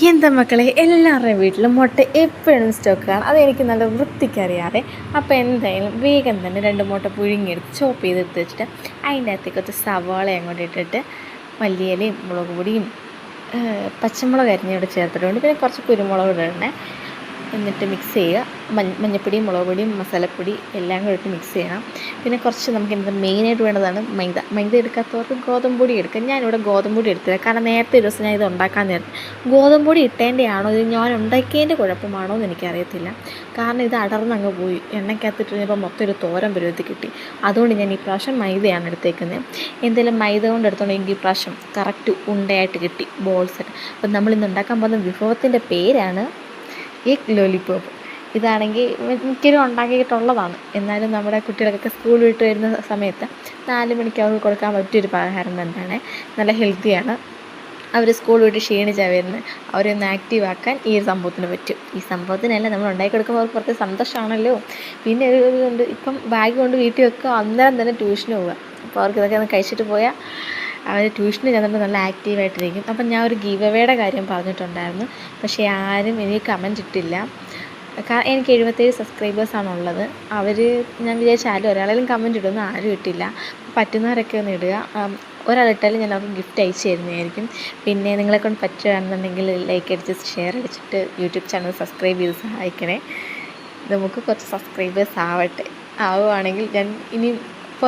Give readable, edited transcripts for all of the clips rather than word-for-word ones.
എന്താ മക്കളെ, എല്ലാവരുടെയും വീട്ടിലും മുട്ട എപ്പോഴും സ്റ്റോക്കാണ്. അതെനിക്ക് നല്ല വൃത്തിക്കറിയാതെ. അപ്പോൾ എന്തായാലും വേഗം തന്നെ 2 മുട്ട പുഴുങ്ങിയെടുത്ത് ചോപ്പ് ചെയ്തെടുത്ത് വെച്ചിട്ട് അതിൻ്റെ അകത്തേക്ക് കുറച്ച് സവാള അങ്ങോട്ട് ഇട്ടിട്ട് മല്ലിയിലയും മുളക് പൊടിയും പച്ചമുളക് അരിഞ്ഞോട് ചേർത്തിട്ടുണ്ട്. പിന്നെ കുറച്ച് കുരുമുളക് ഇടണേ. എന്നിട്ട് മിക്സ് ചെയ്യുക. മഞ്ഞൾപ്പൊടിയും മുളക് പൊടിയും മസാലപ്പൊടി എല്ലാം കൂടി ഇട്ട് മിക്സ് ചെയ്യണം. പിന്നെ കുറച്ച് നമുക്ക് എന്താ മെയിനായിട്ട് വേണ്ടതാണ് മൈദ എടുക്കാത്തവർക്ക് ഗോതമ്പ് പൊടി എടുക്കുക. ഞാനിവിടെ ഗോതമ്പ് പൊടി എടുത്തില്ല, കാരണം നേരത്തെ ഒരു ദിവസം ഞാൻ ഇത് ഉണ്ടാക്കാൻ നേരത്തെ ഗോതമ്പ് പൊടി ഇട്ടതിൻ്റെ ആണോ ഇത് ഞാൻ ഉണ്ടാക്കിയതിൻ്റെ കുഴപ്പമാണോ എന്ന് എനിക്കറിയത്തില്ല. കാരണം ഇത് അടർന്നങ്ങ് പോയി, എണ്ണയ്ക്കകത്തിട്ട് കഴിഞ്ഞപ്പോൾ മൊത്തം ഒരു തോരൻ പരുവത്തിൽ കിട്ടി. അതുകൊണ്ട് ഞാൻ ഈ പ്രാവശ്യം മൈദയാണ് എടുത്തേക്കുന്നത്. എന്തെങ്കിലും മൈദ കൊണ്ട് എടുത്തോണ്ടെങ്കിൽ ഈ പ്രാവശ്യം കറക്റ്റ് ഉണ്ടയായിട്ട് കിട്ടി, ബോൾസായിട്ട്. അപ്പം നമ്മളിന്ന് ഉണ്ടാക്കാൻ പോകുന്ന വിഭവത്തിൻ്റെ പേരാണ് എഗ് ലോലിപോപ്പ്. ഇതാണെങ്കിൽ മിക്കവരും ഉണ്ടാക്കിയിട്ടുള്ളതാണ്. എന്നാലും നമ്മുടെ കുട്ടികൾക്കൊക്കെ സ്കൂൾ വിട്ട് വരുന്ന സമയത്ത് 4 മണിക്ക് അവർക്ക് കൊടുക്കാൻ പറ്റിയൊരു പലഹാരം തന്നെയാണ്. നല്ല ഹെൽത്തിയാണ്. അവർ സ്കൂൾ വിട്ട് ക്ഷീണിച്ചാണ് വരുന്നത്, അവരെ ഒന്ന് ആക്റ്റീവ് ആക്കാൻ ഈ ഒരു സംഭവത്തിന് പറ്റും. ഈ സംഭവത്തിനല്ല, നമ്മൾ ഉണ്ടാക്കി കൊടുക്കുമ്പോൾ അവർക്ക് കുറച്ച് സന്തോഷമാണല്ലോ. പിന്നെ ഒരു ഇതുകൊണ്ട് ഇപ്പം ബാഗ് കൊണ്ട് വീട്ടിൽ വെക്കുക, അന്നേരം തന്നെ ട്യൂഷന് പോവുക. അപ്പോൾ അവർക്ക് ഇതൊക്കെ ഒന്ന് കഴിച്ചിട്ട് പോയാൽ അവർ ട്യൂഷന് ചെന്നിട്ട് നല്ല ആക്റ്റീവായിട്ടിരിക്കും. അപ്പം ഞാൻ ഒരു ഗീവ് അവേയുടെ കാര്യം പറഞ്ഞിട്ടുണ്ടായിരുന്നു, പക്ഷേ ആരും എനിക്ക് കമൻറ്റ് ഇട്ടില്ല. എനിക്ക് 77 സബ്സ്ക്രൈബേഴ്സാണുള്ളത്. ഞാൻ വിചാരിച്ചാലും ഒരാളെങ്കിലും കമൻറ്റ് ഇടുമെന്ന് ആരും ഇട്ടില്ല. പറ്റുന്നവരൊക്കെ ഒന്ന് ഇടുക. ഒരാളിട്ടാലും ഞാൻ അവർക്ക് ഗിഫ്റ്റ് അയച്ചു തരുന്നതായിരിക്കും. പിന്നെ നിങ്ങളെക്കൊണ്ട് പറ്റുകയാണെന്നുണ്ടെങ്കിൽ ലൈക്ക് അടിച്ച് ഷെയർ അടിച്ചിട്ട് യൂട്യൂബ് ചാനൽ സബ്സ്ക്രൈബ് ചെയ്ത് സഹായിക്കണേ. നമുക്ക് കുറച്ച് സബ്സ്ക്രൈബേഴ്സ് ആവുകയാണെങ്കിൽ ഞാൻ ഇനി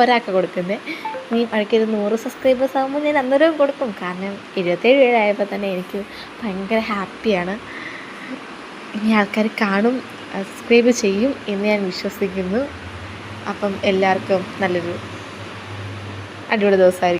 ഒരാൾക്ക് കൊടുക്കുന്നത്, ഇനി അടുക്കൊരു 100 സബ്സ്ക്രൈബേഴ്സ് ആകുമ്പോൾ ഞാൻ അന്നേരം കൊടുക്കും. കാരണം 77 ആയപ്പോൾ തന്നെ എനിക്ക് ഭയങ്കര ഹാപ്പിയാണ്. ഇനി ആൾക്കാർ കാണും, സബ്സ്ക്രൈബ് ചെയ്യും എന്ന് ഞാൻ വിശ്വസിക്കുന്നു. അപ്പം എല്ലാവർക്കും നല്ലൊരു അടിപൊളി ദിവസമായിരിക്കും.